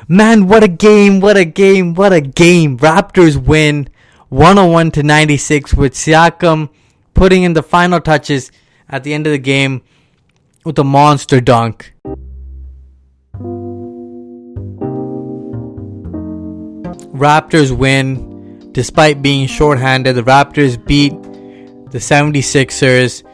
Man, what a game, what a game, what a game. Raptors win 101-96 with Siakam putting in the final touches at the end of the game with a monster dunk. Raptors win despite being shorthanded. The Raptors beat the 76ers,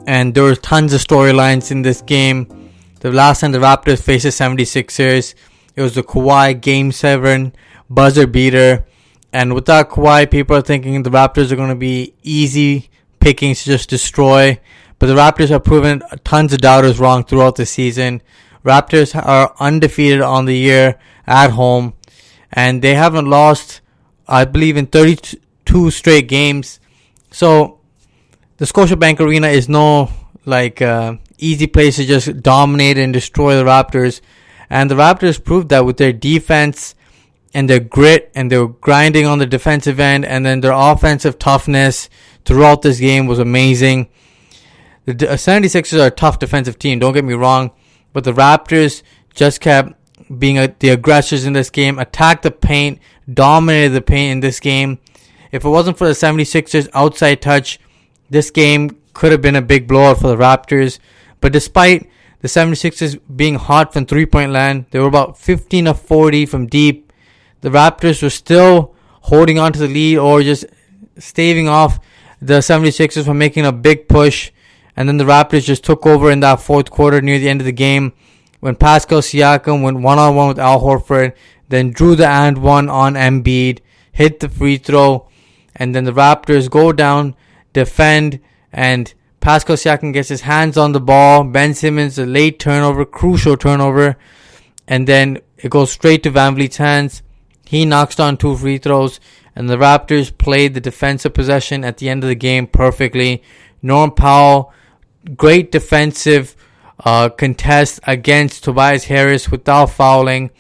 and there were tons of storylines in this game. The last time the Raptors faced the 76ers, it was the Kawhi Game 7 buzzer beater. And without Kawhi, people are thinking the Raptors are going to be easy pickings to just destroy. But the Raptors have proven tons of doubters wrong throughout the season. Raptors are undefeated on the year at home. And they haven't lost, I believe, in 32 straight games. So the Scotiabank Arena is no easy place to just dominate and destroy the Raptors. And the Raptors proved that with their defense and their grit and their grinding on the defensive end, and then their offensive toughness throughout this game was amazing. The 76ers are a tough defensive team, don't get me wrong, but the Raptors just kept being the aggressors in this game, attacked the paint, dominated the paint in this game. If it wasn't for the 76ers outside touch, this game could have been a big blowout for the Raptors. But despite the 76ers being hot from three-point land, they were about 15 of 40 from deep. The Raptors were still holding on to the lead or just staving off the 76ers from making a big push. And then the Raptors just took over in that fourth quarter near the end of the game when Pascal Siakam went one-on-one with Al Horford, then drew the and one on Embiid, hit the free throw, and then the Raptors go down, defend, and Pascal Siakam gets his hands on the ball. Ben Simmons, a late turnover, crucial turnover, and then it goes straight to VanVleet's hands. He knocks down 2 free throws, and the Raptors played the defensive possession at the end of the game perfectly. Norm Powell, great defensive contest against Tobias Harris without fouling,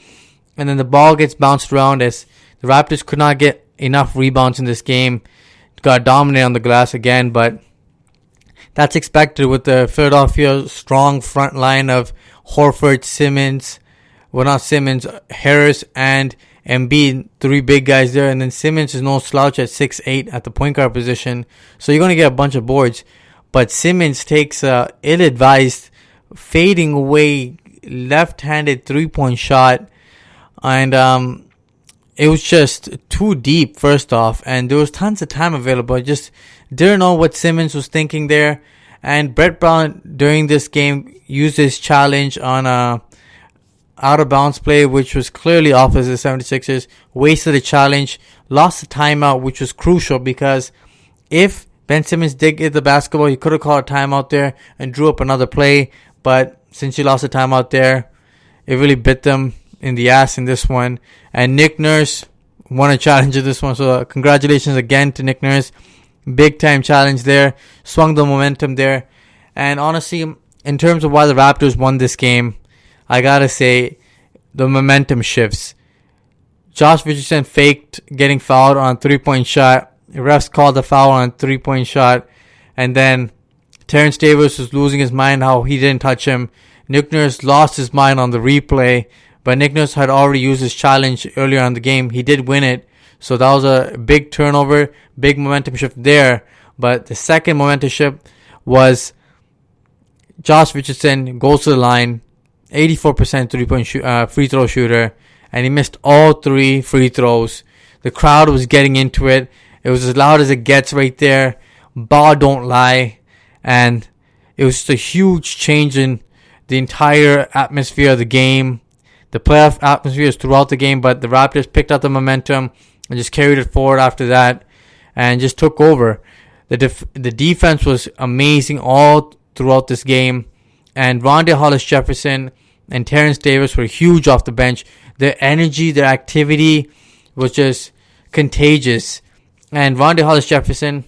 and then the ball gets bounced around as the Raptors could not get enough rebounds in this game. Got dominated on the glass again, but that's expected with the Philadelphia strong front line of Horford, Harris, and Embiid, 3 big guys there, and then Simmons is no slouch at 6'8" at the point guard position, so you're going to get a bunch of boards. But Simmons takes a ill-advised, fading away, left-handed 3-point shot, and it was just too deep, first off, and there was tons of time available. I just didn't know what Simmons was thinking there. And Brett Brown, during this game, used his challenge on a out-of-bounds play, which was clearly off as the 76ers, wasted a challenge, lost the timeout, which was crucial because if Ben Simmons did get the basketball, he could have called a timeout there and drew up another play, but since he lost the timeout there, it really bit them in the ass in this one. And Nick Nurse won a challenge in this one, so congratulations again to Nick Nurse. Big time challenge there, swung the momentum there. And honestly, in terms of why the Raptors won this game, I gotta say the momentum shifts. Josh Richardson faked getting fouled on a 3-point shot. The refs called the foul on a 3-point shot, and then Terrence Davis was losing his mind how he didn't touch him. Nick Nurse lost his mind on the replay, but Nick Nurse had already used his challenge earlier in the game. He did win it. So that was a big turnover, big momentum shift there. But the second momentum shift was Josh Richardson goes to the line, 84% 3-point free throw shooter, and he missed all 3 free throws. The crowd was getting into it. It was as loud as it gets right there. Ball don't lie. And it was just a huge change in the entire atmosphere of the game. The playoff atmosphere is throughout the game, but the Raptors picked up the momentum and just carried it forward after that and just took over. The defense was amazing all throughout this game. And Rondé Hollis-Jefferson and Terrence Davis were huge off the bench. Their energy, their activity was just contagious. And Rondé Hollis-Jefferson,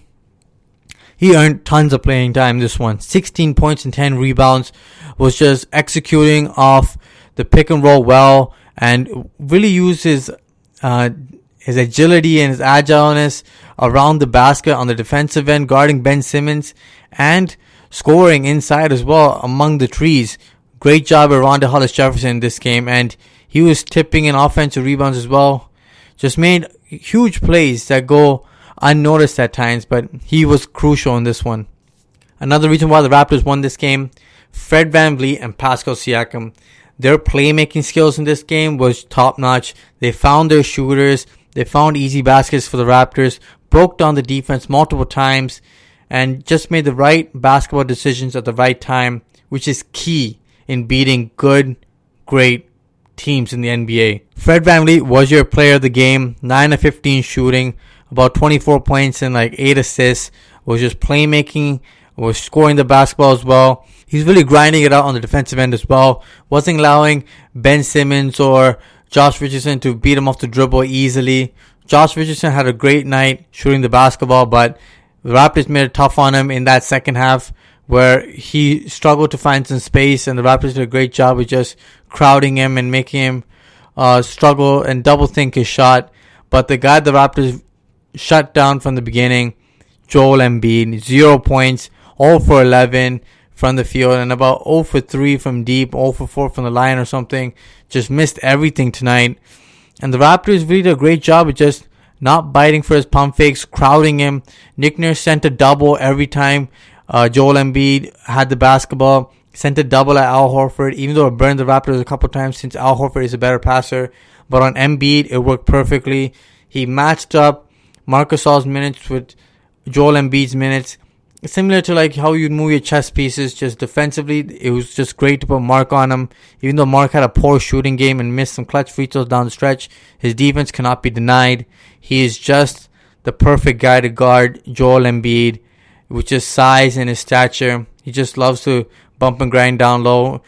he earned tons of playing time this one. 16 points and 10 rebounds. Was just executing off the pick and roll well and really used his agility and his agileness around the basket on the defensive end, guarding Ben Simmons and scoring inside as well among the trees. Great job by Rondé Hollis-Jefferson in this game, and He was tipping in offensive rebounds as well. Just made huge plays that go unnoticed at times, but he was crucial in this one. Another reason why the Raptors won this game, Fred VanVleet and Pascal Siakam. Their playmaking skills in this game was top-notch. They found their shooters. They found easy baskets for the Raptors, broke down the defense multiple times, and just made the right basketball decisions at the right time, which is key in beating good, great teams in the NBA. Fred VanVleet was your player of the game. 9 of 15 shooting, about 24 points and like 8 assists. Was just playmaking, was scoring the basketball as well. He's really grinding it out on the defensive end as well. Wasn't allowing Ben Simmons or Josh Richardson to beat him off the dribble easily. Josh Richardson had a great night shooting the basketball, but the Raptors made it tough on him in that second half where he struggled to find some space, and the Raptors did a great job of just crowding him and making him struggle and double think his shot. But the guy the Raptors shut down from the beginning, Joel Embiid, 0 points, 0 for 11 from the field, and about 0 for 3 from deep, 0 for 4 from the line or something. Just missed everything tonight. And the Raptors really did a great job of just not biting for his pump fakes, crowding him. Nick Nurse sent a double every time Joel Embiid had the basketball. Sent a double at Al Horford, even though it burned the Raptors a couple times since Al Horford is a better passer. But on Embiid, it worked perfectly. He matched up Marc Gasol's minutes with Joel Embiid's minutes. Similar to like how you'd move your chess pieces, just defensively, it was just great to put Marc on him. Even though Marc had a poor shooting game and missed some clutch free throws down the stretch, his defense cannot be denied. He is just the perfect guy to guard Joel Embiid, with just size and his stature. He just loves to bump and grind down low,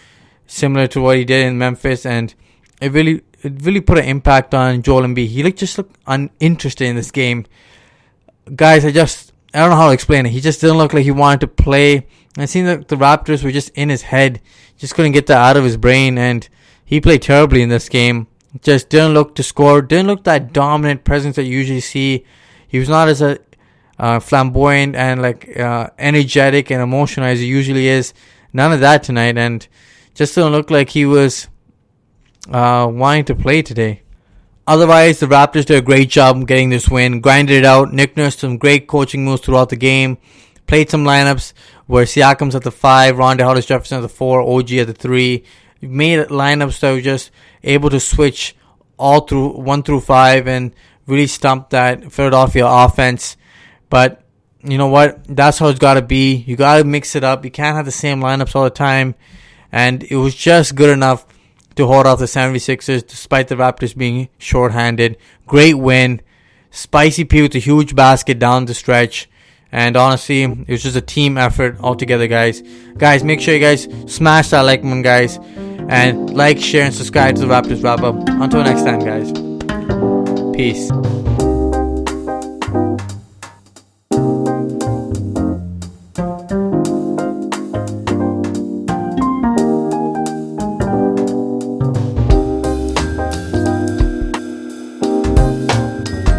similar to what he did in Memphis, and it really put an impact on Joel Embiid. He looked uninterested in this game. Guys, I don't know how to explain it. He just didn't look like he wanted to play. It seemed like the Raptors were just in his head. Just couldn't get that out of his brain, and he played terribly in this game. Just didn't look to score. Didn't look that dominant presence that you usually see. He was not as flamboyant and energetic and emotional as he usually is. None of that tonight, and just didn't look like he was wanting to play today. Otherwise, the Raptors did a great job getting this win. Grinded it out. Nick Nurse some great coaching moves throughout the game. Played some lineups where Siakam's at the 5, Rondae Hollis-Jefferson at the 4, OG at the 3. Made lineups that were just able to switch all through 1 through 5 and really stump that Philadelphia offense. But you know what? That's how it's got to be. You got to mix it up. You can't have the same lineups all the time. And it was just good enough to hold off the 76ers despite the Raptors being shorthanded. Great win. Spicy P with a huge basket down the stretch. And honestly, it was just a team effort altogether, guys. Guys, make sure you guys smash that like button, guys. And like, share, and subscribe to the Raptors Wrap Up. Until next time, guys. Peace.